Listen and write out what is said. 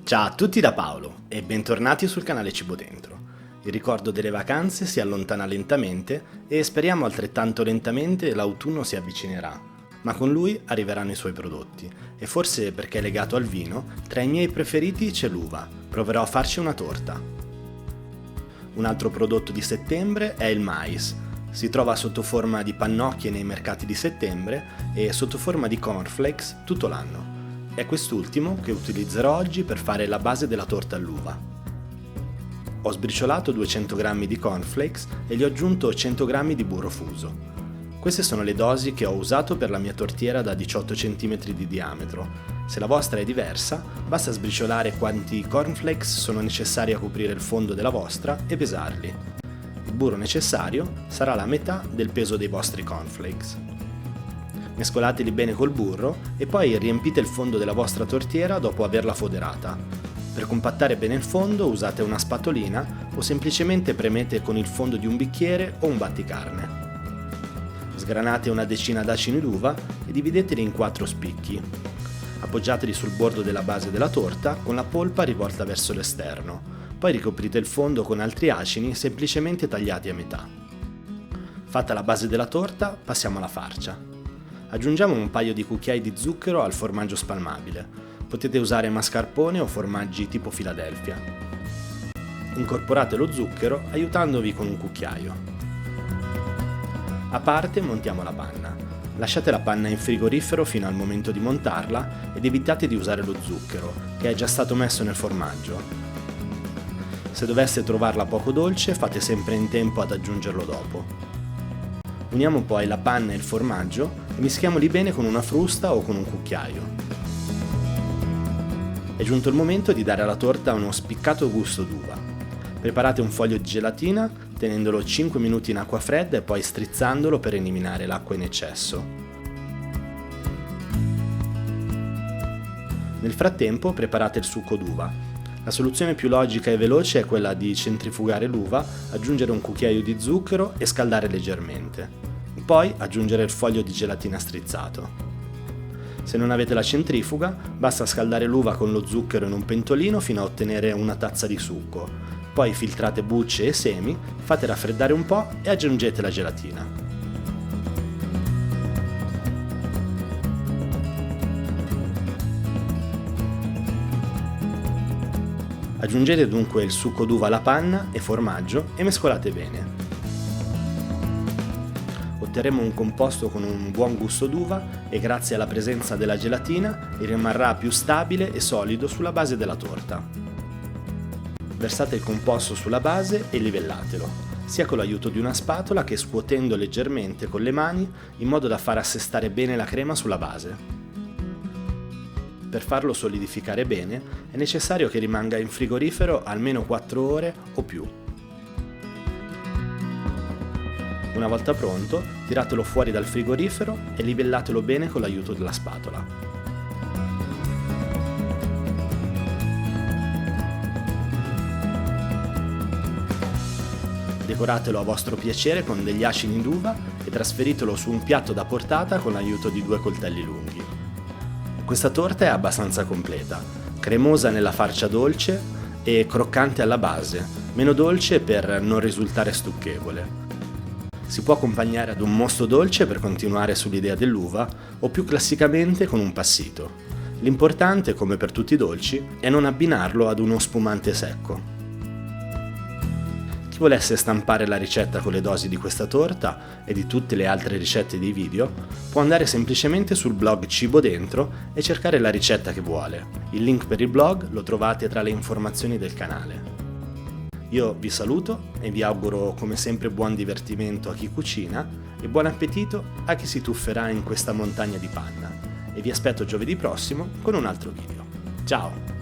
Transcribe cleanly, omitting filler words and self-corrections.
Ciao a tutti da Paolo e bentornati sul canale Cibo Dentro. Il ricordo delle vacanze si allontana lentamente e speriamo altrettanto lentamente l'autunno si avvicinerà, ma con lui arriveranno i suoi prodotti e forse perché è legato al vino, tra i miei preferiti c'è l'uva. Proverò a farci una torta. Un altro prodotto di settembre è il mais. Si trova sotto forma di pannocchie nei mercati di settembre e sotto forma di cornflakes tutto l'anno. È quest'ultimo che utilizzerò oggi per fare la base della torta all'uva. Ho sbriciolato 200 g di cornflakes e gli ho aggiunto 100 g di burro fuso. Queste sono le dosi che ho usato per la mia tortiera da 18 cm di diametro. Se la vostra è diversa, basta sbriciolare quanti cornflakes sono necessari a coprire il fondo della vostra e pesarli. Il burro necessario sarà la metà del peso dei vostri cornflakes. Mescolateli bene col burro e poi riempite il fondo della vostra tortiera dopo averla foderata. Per compattare bene il fondo usate una spatolina o semplicemente premete con il fondo di un bicchiere o un batticarne. Sgranate una decina d'acini d'uva e divideteli in 4 spicchi. Appoggiateli sul bordo della base della torta con la polpa rivolta verso l'esterno. Poi ricoprite il fondo con altri acini semplicemente tagliati a metà. Fatta la base della torta, passiamo alla farcia. Aggiungiamo un paio di cucchiai di zucchero al formaggio spalmabile. Potete usare mascarpone o formaggi tipo Philadelphia. Incorporate lo zucchero aiutandovi con un cucchiaio. A parte montiamo la panna. Lasciate la panna in frigorifero fino al momento di montarla ed evitate di usare lo zucchero, che è già stato messo nel formaggio. Se doveste trovarla poco dolce, fate sempre in tempo ad aggiungerlo dopo. Uniamo poi la panna e il formaggio e mischiamoli bene con una frusta o con un cucchiaio. È giunto il momento di dare alla torta uno spiccato gusto d'uva. Preparate un foglio di gelatina tenendolo 5 minuti in acqua fredda e poi strizzandolo per eliminare l'acqua in eccesso. Nel frattempo preparate il succo d'uva. La soluzione più logica e veloce è quella di centrifugare l'uva, aggiungere un cucchiaio di zucchero e scaldare leggermente. Poi aggiungere il foglio di gelatina strizzato. Se non avete la centrifuga, basta scaldare l'uva con lo zucchero in un pentolino fino a ottenere una tazza di succo. Poi filtrate bucce e semi, fate raffreddare un po' e aggiungete la gelatina. Aggiungete dunque il succo d'uva alla panna e formaggio e mescolate bene. Otterremo un composto con un buon gusto d'uva e grazie alla presenza della gelatina rimarrà più stabile e solido sulla base della torta. Versate il composto sulla base e livellatelo, sia con l'aiuto di una spatola che scuotendo leggermente con le mani in modo da far assestare bene la crema sulla base. Per farlo solidificare bene è necessario che rimanga in frigorifero almeno 4 ore o più. Una volta pronto, tiratelo fuori dal frigorifero e livellatelo bene con l'aiuto della spatola. Decoratelo a vostro piacere con degli acini d'uva e trasferitelo su un piatto da portata con l'aiuto di 2 coltelli lunghi. Questa torta è abbastanza completa, cremosa nella farcia dolce e croccante alla base, meno dolce per non risultare stucchevole. Si può accompagnare ad un mosto dolce per continuare sull'idea dell'uva o più classicamente con un passito. L'importante, come per tutti i dolci, è non abbinarlo ad uno spumante secco. Chi volesse stampare la ricetta con le dosi di questa torta e di tutte le altre ricette dei video può andare semplicemente sul blog Cibo Dentro e cercare la ricetta che vuole. Il link per il blog lo trovate tra le informazioni del canale. Io vi saluto e vi auguro come sempre buon divertimento a chi cucina e buon appetito a chi si tufferà in questa montagna di panna. E vi aspetto giovedì prossimo con un altro video. Ciao!